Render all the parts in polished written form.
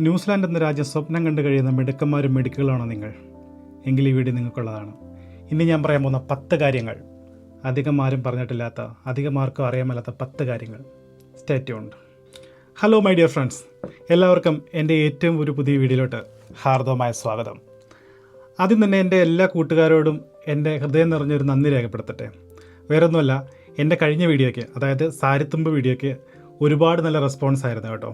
New Zealand എന്ന രാജ്യം സ്വപ്നം കണ്ടു കഴിയുന്ന മിടുക്കന്മാരും മിടുക്കുകളാണോ നിങ്ങൾ? എങ്കിൽ ഈ വീഡിയോ നിങ്ങൾക്കുള്ളതാണ്. ഇനി ഞാൻ പറയാൻ പോകുന്ന 10 കാര്യങ്ങൾ, അധികം ആരും പറഞ്ഞിട്ടില്ലാത്ത, അധികം ആർക്കും അറിയാൻ മേലാത്ത 10 കാര്യങ്ങൾ. Stay tuned. Hello my dear friends, എല്ലാവർക്കും എൻ്റെ ഏറ്റവും ഒരു പുതിയ വീഡിയോയിലോട്ട് ഹാർദവമായ സ്വാഗതം. ആദ്യം തന്നെ എൻ്റെ എല്ലാ കൂട്ടുകാരോടും എൻ്റെ ഹൃദയം നിറഞ്ഞൊരു നന്ദി രേഖപ്പെടുത്തട്ടെ. വേറൊന്നുമല്ല, എൻ്റെ കഴിഞ്ഞ വീഡിയോയ്ക്ക്, അതായത് സാരിത്തുമ്പ് വീഡിയോയ്ക്ക് ഒരുപാട് നല്ല റെസ്പോൺസ് ആയിരുന്നു കേട്ടോ.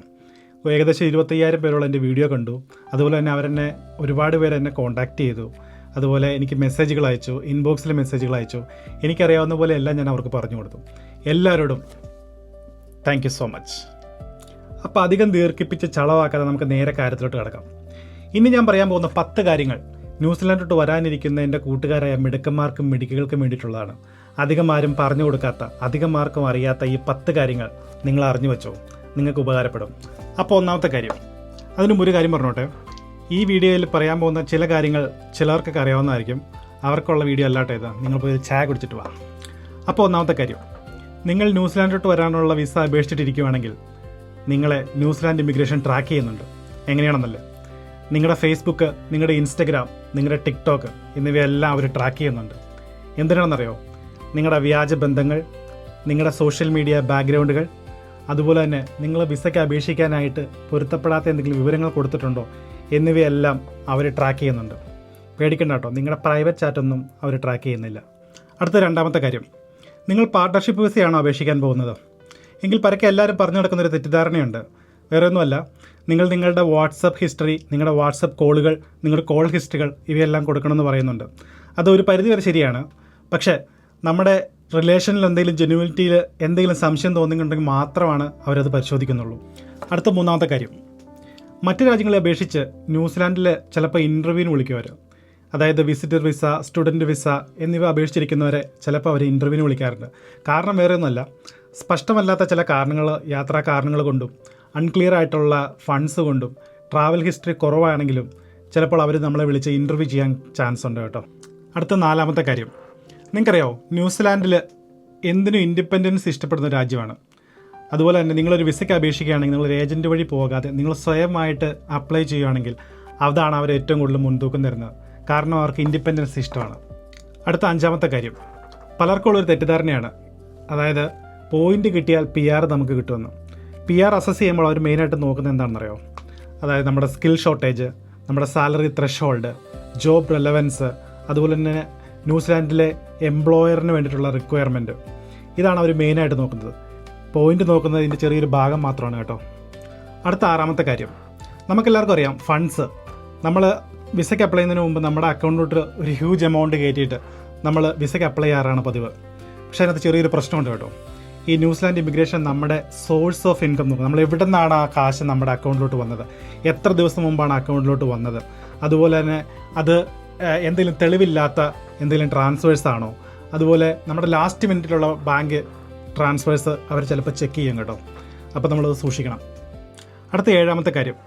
ഏകദേശം 25,000 പേരോളം എൻ്റെ വീഡിയോ കണ്ടു. അതുപോലെ തന്നെ അവരെന്നെ ഒരുപാട് പേര് എന്നെ കോൺടാക്റ്റ് ചെയ്തു. അതുപോലെ എനിക്ക് മെസ്സേജുകൾ അയച്ചു, ഇൻബോക്സിൽ മെസ്സേജുകൾ അയച്ചു. എനിക്കറിയാവുന്ന പോലെ എല്ലാം ഞാൻ അവർക്ക് പറഞ്ഞു കൊടുത്തു. എല്ലാവരോടും താങ്ക് യു സോ മച്ച്. അപ്പോൾ അധികം ദീർഘിപ്പിച്ച് ചളവാക്കാതെ നമുക്ക് നേരെ കാര്യത്തിലോട്ട് കിടക്കാം. ഇനി ഞാൻ പറയാൻ പോകുന്ന 10 കാര്യങ്ങൾ ന്യൂസിലാൻഡിലോട്ട് വരാനിരിക്കുന്ന എൻ്റെ കൂട്ടുകാരായ മിടുക്കന്മാർക്കും മിടുക്കുകൾക്കും വേണ്ടിയിട്ടുള്ളതാണ്. അധികം ആരും പറഞ്ഞു കൊടുക്കാത്ത, അധികം ആർക്കും അറിയാത്ത ഈ 10 കാര്യങ്ങൾ നിങ്ങൾ അറിഞ്ഞു വെച്ചോ, നിങ്ങൾക്ക് ഉപകാരപ്പെടും. അപ്പോൾ ഒന്നാമത്തെ കാര്യം, അതിനും ഒരു കാര്യം പറഞ്ഞോട്ടെ. ഈ വീഡിയോയിൽ പറയാൻ പോകുന്ന ചില കാര്യങ്ങൾ ചിലർക്കൊക്കെ അറിയാവുന്നതായിരിക്കും. അവർക്കുള്ള വീഡിയോ അല്ലാട്ടെ ഇത്. നിങ്ങൾ പോയി ചായ കുടിച്ചിട്ട് വാ. അപ്പോൾ ഒന്നാമത്തെ കാര്യം, നിങ്ങൾ ന്യൂസിലാൻഡിലോട്ട് വരാനുള്ള വിസ അപേക്ഷിച്ചിട്ടിരിക്കുകയാണെങ്കിൽ നിങ്ങളെ ന്യൂസിലാൻഡ് ഇമിഗ്രേഷൻ ട്രാക്ക് ചെയ്യുന്നുണ്ട്. എങ്ങനെയാണെന്നല്ലേ, നിങ്ങളുടെ ഫേസ്ബുക്ക്, നിങ്ങളുടെ ഇൻസ്റ്റഗ്രാം, നിങ്ങളുടെ ടിക്ടോക്ക് എന്നിവയെല്ലാം അവർ ട്രാക്ക് ചെയ്യുന്നുണ്ട്. എന്തിനാണെന്നറിയോ? നിങ്ങളുടെ വ്യാജ ബന്ധങ്ങൾ, നിങ്ങളുടെ സോഷ്യൽ മീഡിയ ബാക്ക്ഗ്രൗണ്ടുകൾ, അതുപോലെ തന്നെ നിങ്ങൾ വിസയ്ക്ക് അപേക്ഷിക്കാനായിട്ട് പൊരുത്തപ്പെടാത്ത എന്തെങ്കിലും വിവരങ്ങൾ കൊടുത്തിട്ടുണ്ടോ എന്നിവയെല്ലാം അവർ ട്രാക്ക് ചെയ്യുന്നുണ്ട്. പേടിക്കണ്ട കേട്ടോ, നിങ്ങളുടെ പ്രൈവറ്റ് ചാറ്റൊന്നും അവർ ട്രാക്ക് ചെയ്യുന്നില്ല. അടുത്ത രണ്ടാമത്തെ കാര്യം, നിങ്ങൾ പാർട്ട്ണർഷിപ്പ് വിസയാണോ അപേക്ഷിക്കാൻ പോകുന്നത്? എങ്കിൽ പരക്കെ എല്ലാവരും പറഞ്ഞു നടക്കുന്നൊരു തെറ്റിദ്ധാരണയുണ്ട്. വേറെ ഒന്നുമല്ല, നിങ്ങൾ നിങ്ങളുടെ വാട്സപ്പ് ഹിസ്റ്ററി, നിങ്ങളുടെ വാട്സപ്പ് കോളുകൾ, നിങ്ങളുടെ കോൾ ഹിസ്റ്ററികൾ ഇവയെല്ലാം കൊടുക്കണമെന്ന് പറയുന്നുണ്ട്. അതൊരു പരിധി വരെ ശരിയാണ്. പക്ഷേ നമ്മുടെ റിലേഷനിൽ എന്തെങ്കിലും ജെന്യുവിനിറ്റിയിൽ എന്തെങ്കിലും സംശയം തോന്നുന്നുണ്ടെങ്കിൽ മാത്രമാണ് അവരത് പരിശോധിക്കുന്നുള്ളൂ. അടുത്ത മൂന്നാമത്തെ കാര്യം, മറ്റ് രാജ്യങ്ങളെ അപേക്ഷിച്ച് ന്യൂസിലാൻഡിൽ ചിലപ്പോൾ ഇൻ്റർവ്യൂവിന് വിളിക്കുമവർ. അതായത് വിസിറ്റർ വിസ, സ്റ്റുഡൻറ്റ് വിസ എന്നിവ അപേക്ഷിച്ചിരിക്കുന്നവരെ ചിലപ്പോൾ അവർ ഇൻ്റർവ്യൂവിന് വിളിക്കാറുണ്ട്. കാരണം വേറെ ഒന്നുമല്ല, സ്പഷ്ടമല്ലാത്ത ചില കാരണങ്ങൾ, യാത്രാ കാരണങ്ങൾ കൊണ്ടും അൺക്ലിയർ ആയിട്ടുള്ള ഫണ്ട്സ് കൊണ്ടും ട്രാവൽ ഹിസ്റ്ററി കുറവാണെങ്കിലും ചിലപ്പോൾ അവർ നമ്മളെ വിളിച്ച് ഇൻ്റർവ്യൂ ചെയ്യാൻ ചാൻസ് ഉണ്ട് കേട്ടോ. അടുത്ത നാലാമത്തെ കാര്യം, നിങ്ങൾക്കറിയാമോ, ന്യൂസിലാൻഡിൽ എന്തിനും ഇൻഡിപെൻഡൻസ് ഇഷ്ടപ്പെടുന്ന രാജ്യമാണ്. അതുപോലെ തന്നെ നിങ്ങളൊരു വിസയ്ക്ക് അപേക്ഷിക്കുകയാണെങ്കിൽ നിങ്ങളൊരു ഏജൻറ്റ് വഴി പോകാതെ നിങ്ങൾ സ്വയമായിട്ട് അപ്ലൈ ചെയ്യുകയാണെങ്കിൽ അതാണ് അവർ ഏറ്റവും കൂടുതൽ മുൻതൂക്കം തരുന്നത്. കാരണം അവർക്ക് ഇൻഡിപെൻഡൻസ് ഇഷ്ടമാണ്. അടുത്ത അഞ്ചാമത്തെ കാര്യം, പലർക്കുള്ളൊരു തെറ്റിദ്ധാരണയാണ്. അതായത് പോയിൻ്റ് കിട്ടിയാൽ PR നമുക്ക് കിട്ടുമെന്ന്. PR അസസ് ചെയ്യുമ്പോൾ അവർ മെയിനായിട്ട് നോക്കുന്നത് എന്താണെന്നറിയോ? അതായത് നമ്മുടെ സ്കിൽ ഷോർട്ടേജ്, നമ്മുടെ സാലറി ത്രഷോൾഡ്, ജോബ് റെലവൻസ്, അതുപോലെ തന്നെ ന്യൂസിലാൻഡിലെ എംപ്ലോയറിന് വേണ്ടിയിട്ടുള്ള റിക്വയർമെൻറ്റ്. ഇതാണ് അവർ മെയിനായിട്ട് നോക്കുന്നത്. പോയിൻ്റ് നോക്കുന്നത് ഇതിൻ്റെ ചെറിയൊരു ഭാഗം മാത്രമാണ് കേട്ടോ. അടുത്ത ആറാമത്തെ കാര്യം, നമുക്കെല്ലാവർക്കും അറിയാം, ഫണ്ട്സ്. നമ്മൾ വിസയ്ക്ക് അപ്ലൈ ചെയ്യുന്നതിന് മുമ്പ് നമ്മുടെ അക്കൗണ്ടിലോട്ട് ഒരു ഹ്യൂജ് എമൗണ്ട് കയറ്റിയിട്ട് നമ്മൾ വിസയ്ക്ക് അപ്ലൈ ചെയ്യാറാണ് പതിവ്. പക്ഷേ അതിനകത്ത് ചെറിയൊരു പ്രശ്നമുണ്ട് കേട്ടോ. ഈ ന്യൂസിലാൻഡ് ഇമിഗ്രേഷൻ നമ്മുടെ സോഴ്സ് ഓഫ് ഇൻകം നോക്കും. നമ്മൾ എവിടെ നിന്നാണ് ആ കാശ് നമ്മുടെ അക്കൗണ്ടിലോട്ട് വന്നത്, എത്ര ദിവസം മുമ്പാണ് അക്കൗണ്ടിലോട്ട് വന്നത്, അതുപോലെ തന്നെ അത് എന്തെങ്കിലും തെളിവില്ലാത്ത എന്തെങ്കിലും ട്രാൻസ്ഫേഴ്സ് ആണോ, അതുപോലെ നമ്മുടെ ലാസ്റ്റ് മിനിറ്റിലുള്ള ബാങ്ക് ട്രാൻസ്ഫേഴ്സ് അവർ ചിലപ്പോൾ ചെക്ക് ചെയ്യും കേട്ടോ. അപ്പോൾ നമ്മളത് സൂക്ഷിക്കണം. അടുത്ത ഏഴാമത്തെ കാര്യം,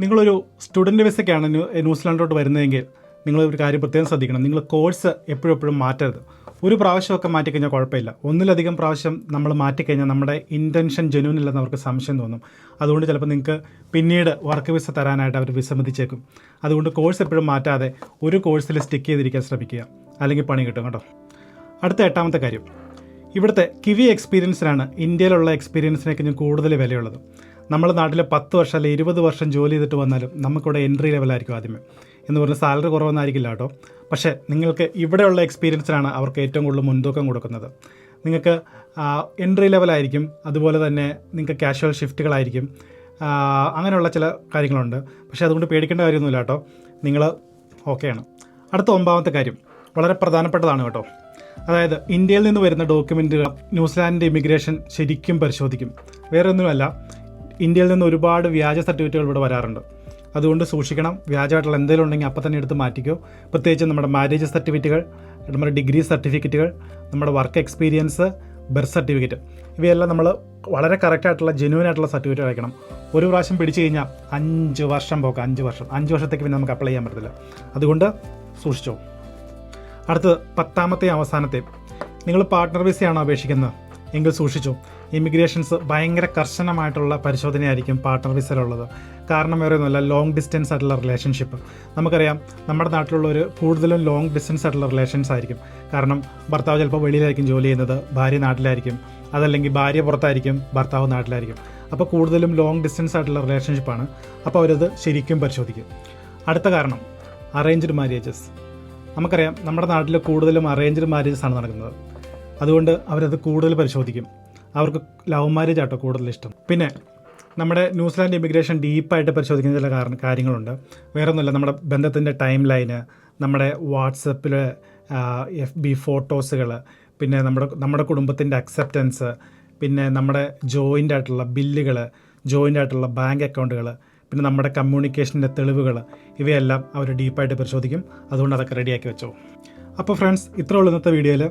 നിങ്ങളൊരു സ്റ്റുഡൻറ്റ് വിസയ്ക്കാണ് ന്യൂസിലാൻഡിലോട്ട് വരുന്നതെങ്കിൽ നിങ്ങൾ ഒരു കാര്യം പ്രത്യേകം ശ്രദ്ധിക്കണം. നിങ്ങൾ കോഴ്സ് എപ്പോഴും മാറ്റരുത്. ഒരു പ്രാവശ്യമൊക്കെ മാറ്റിക്കഴിഞ്ഞാൽ കുഴപ്പമില്ല. ഒന്നിലധികം പ്രാവശ്യം നമ്മൾ മാറ്റിക്കഴിഞ്ഞാൽ നമ്മുടെ ഇൻറ്റൻഷൻ ജെന്യൂൻ ഇല്ലെന്ന് അവർക്ക് സംശയം തോന്നും. അതുകൊണ്ട് ചിലപ്പോൾ നിങ്ങൾക്ക് പിന്നീട് വർക്ക് വിസ തരാനായിട്ട് അവർ വിസമ്മതിച്ചേക്കും. അതുകൊണ്ട് കോഴ്സ് എപ്പോഴും മാറ്റാതെ ഒരു കോഴ്സിൽ സ്റ്റിക്ക് ചെയ്തിരിക്കാൻ ശ്രമിക്കുക, അല്ലെങ്കിൽ പണി കിട്ടും കേട്ടോ. അടുത്ത എട്ടാമത്തെ കാര്യം, ഇവിടുത്തെ കിവി എക്സ്പീരിയൻസിനാണ് ഇന്ത്യയിലുള്ള എക്സ്പീരിയൻസിനേക്ക് ഞാൻ കൂടുതൽ വിലയുള്ളത്. നമ്മുടെ നാട്ടിൽ 10 വർഷം അല്ലെങ്കിൽ 20 വർഷം ജോലി ചെയ്തിട്ട് വന്നാലും നമുക്കിവിടെ എൻട്രി ലെവലായിരിക്കും ആദ്യമേ. എന്ന് പറഞ്ഞാൽ സാലറി കുറവൊന്നായിരിക്കില്ല കേട്ടോ. പക്ഷേ നിങ്ങൾക്ക് ഇവിടെയുള്ള എക്സ്പീരിയൻസിനാണ് അവർക്ക് ഏറ്റവും കൂടുതൽ മുൻതൂക്കം കൊടുക്കുന്നത്. നിങ്ങൾക്ക് എൻട്രി ലെവലായിരിക്കും, അതുപോലെ തന്നെ നിങ്ങൾക്ക് കാഷ്വൽ ഷിഫ്റ്റുകളായിരിക്കും, അങ്ങനെയുള്ള ചില കാര്യങ്ങളുണ്ട്. പക്ഷേ അതുകൊണ്ട് പേടിക്കേണ്ട കാര്യമൊന്നുമില്ല കേട്ടോ, നിങ്ങൾ ഓക്കെയാണ്. അടുത്ത 9ാമത്തെ കാര്യം വളരെ പ്രധാനപ്പെട്ടതാണ് കേട്ടോ. അതായത് ഇന്ത്യയിൽ നിന്ന് വരുന്ന ഡോക്യുമെൻറ്റുകൾ ന്യൂസിലാൻഡ് ഇമിഗ്രേഷൻ ശരിക്കും പരിശോധിക്കും. വേറെ ഒന്നുമല്ല, ഇന്ത്യയിൽ നിന്ന് ഒരുപാട് വ്യാജ സർട്ടിഫിക്കറ്റുകൾ ഇവിടെ വരാറുണ്ട്. അതുകൊണ്ട് സൂക്ഷിക്കണം. വ്യാജമായിട്ടുള്ള എന്തെങ്കിലും ഉണ്ടെങ്കിൽ അപ്പം തന്നെ എടുത്ത് മാറ്റിക്കോ. പ്രത്യേകിച്ച് നമ്മുടെ മാരേജ് സർട്ടിഫിക്കറ്റുകൾ, നമ്മുടെ ഡിഗ്രി സർട്ടിഫിക്കറ്റുകൾ, നമ്മുടെ വർക്ക് എക്സ്പീരിയൻസ്, ബർത്ത് സർട്ടിഫിക്കറ്റ്, ഇവയെല്ലാം നമ്മൾ വളരെ കറക്റ്റായിട്ടുള്ള ജെന്യൂൻ ആയിട്ടുള്ള സർട്ടിഫിക്കറ്റ് അയക്കണം. ഒരു പ്രാവശ്യം പിടിച്ചു കഴിഞ്ഞാൽ 5 വർഷം പോക്കാം. 5 വർഷത്തേക്ക് പിന്നെ നമുക്ക് അപ്ലൈ ചെയ്യാൻ പറ്റില്ല. അതുകൊണ്ട് സൂക്ഷിച്ചോ. അടുത്തത് 10ാമത്തെയും അവസാനത്തെയും, നിങ്ങൾ പാർട്ട്ണർ വിസയാണോ അപേക്ഷിക്കുന്നത് എങ്കിൽ സൂക്ഷിച്ചോ. ഇമിഗ്രേഷൻസ് ഭയങ്കര കർശനമായിട്ടുള്ള പരിശോധനയായിരിക്കും പാർട്ട്ണർ വിസയിലുള്ളത്. കാരണം വേറെ ഒന്നുമല്ല, ലോങ് ഡിസ്റ്റൻസ് ആയിട്ടുള്ള റിലേഷൻഷിപ്പ്. നമുക്കറിയാം നമ്മുടെ നാട്ടിലുള്ളവർ കൂടുതലും ലോങ് ഡിസ്റ്റൻസ് ആയിട്ടുള്ള റിലേഷൻസ് ആയിരിക്കും. കാരണം ഭർത്താവ് ചിലപ്പോൾ വെളിയിലായിരിക്കും ജോലി ചെയ്യുന്നത്, ഭാര്യ നാട്ടിലായിരിക്കും, അതല്ലെങ്കിൽ ഭാര്യ പുറത്തായിരിക്കും, ഭർത്താവ് നാട്ടിലായിരിക്കും. അപ്പോൾ കൂടുതലും ലോങ് ഡിസ്റ്റൻസ് ആയിട്ടുള്ള റിലേഷൻഷിപ്പാണ്. അപ്പോൾ അവരത് ശരിക്കും പരിശോധിക്കും. അടുത്ത കാരണം അറേഞ്ച്ഡ് മാരേജസ്. നമുക്കറിയാം നമ്മുടെ നാട്ടിൽ കൂടുതലും അറേഞ്ച്ഡ് മാരേജസ് ആണ് നടക്കുന്നത്. അതുകൊണ്ട് അവരത് കൂടുതൽ പരിശോധിക്കും. അവർക്ക് ലവ് മാരേജ് ആട്ടോ കൂടുതൽ ഇഷ്ടം. പിന്നെ നമ്മുടെ ന്യൂസിലാൻഡ് ഇമിഗ്രേഷൻ ഡീപ്പായിട്ട് പരിശോധിക്കുന്ന ചില കാര്യങ്ങളുണ്ട്. വേറൊന്നുമില്ല, നമ്മുടെ ബന്ധത്തിൻ്റെ ടൈം ലൈന്, നമ്മുടെ വാട്സപ്പിൽ FB ഫോട്ടോസുകൾ, പിന്നെ നമ്മുടെ കുടുംബത്തിൻ്റെ അക്സെപ്റ്റൻസ്, പിന്നെ നമ്മുടെ ജോയിൻ്റ് ആയിട്ടുള്ള ബില്ലുകൾ, ജോയിൻ്റ് ആയിട്ടുള്ള ബാങ്ക് അക്കൗണ്ടുകൾ, പിന്നെ നമ്മുടെ കമ്മ്യൂണിക്കേഷൻ്റെ തെളിവുകൾ, ഇവയെല്ലാം അവർ ഡീപ്പായിട്ട് പരിശോധിക്കും. അതുകൊണ്ട് അതൊക്കെ റെഡിയാക്കി വെച്ചോ. അപ്പോൾ ഫ്രണ്ട്സ്, ഇത്രേ ഉള്ളൂ ഇന്നത്തെ വീഡിയോയിൽ.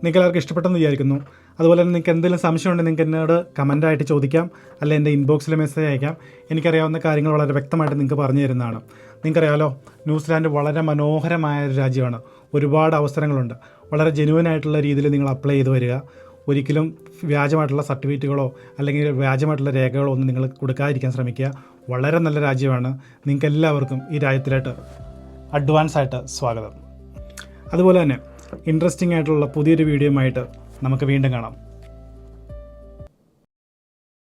നിങ്ങൾക്ക് എല്ലാവർക്കും ഇഷ്ടപ്പെട്ടെന്ന് വിചാരിക്കുന്നു. അതുപോലെ തന്നെ നിങ്ങൾക്ക് എന്തെങ്കിലും സംശയമുണ്ടെങ്കിൽ നിങ്ങൾക്ക് എന്നോട് കമൻറ്റായിട്ട് ചോദിക്കാം, അല്ലെങ്കിൽ എൻ്റെ ഇൻബോക്സിൽ മെസ്സേജ് അയക്കാം. എനിക്കറിയാവുന്ന കാര്യങ്ങൾ വളരെ വ്യക്തമായിട്ട് നിങ്ങൾക്ക് പറഞ്ഞു തരുന്നതാണ്. നിങ്ങൾക്കറിയാമല്ലോ, ന്യൂസിലാൻഡ് വളരെ മനോഹരമായ ഒരു രാജ്യമാണ്. ഒരുപാട് അവസരങ്ങളുണ്ട്. വളരെ ജെന്യുവനായിട്ടുള്ള രീതിയിൽ നിങ്ങൾ അപ്ലൈ ചെയ്ത് വരിക. ഒരിക്കലും വ്യാജമായിട്ടുള്ള സർട്ടിഫിക്കറ്റുകളോ അല്ലെങ്കിൽ വ്യാജമായിട്ടുള്ള രേഖകളോ ഒന്നും നിങ്ങൾ കൊടുക്കാതിരിക്കാൻ ശ്രമിക്കുക. വളരെ നല്ല രാജ്യമാണ്. നിങ്ങൾക്ക് എല്ലാവർക്കും ഈ രാജ്യത്തിലായിട്ട് അഡ്വാൻസ് ആയിട്ട് സ്വാഗതം. അതുപോലെ തന്നെ ഇൻട്രസ്റ്റിംഗ് ആയിട്ടുള്ള പുതിയൊരു വീഡിയോയുമായിട്ട് നമുക്ക് വീണ്ടും കാണാം.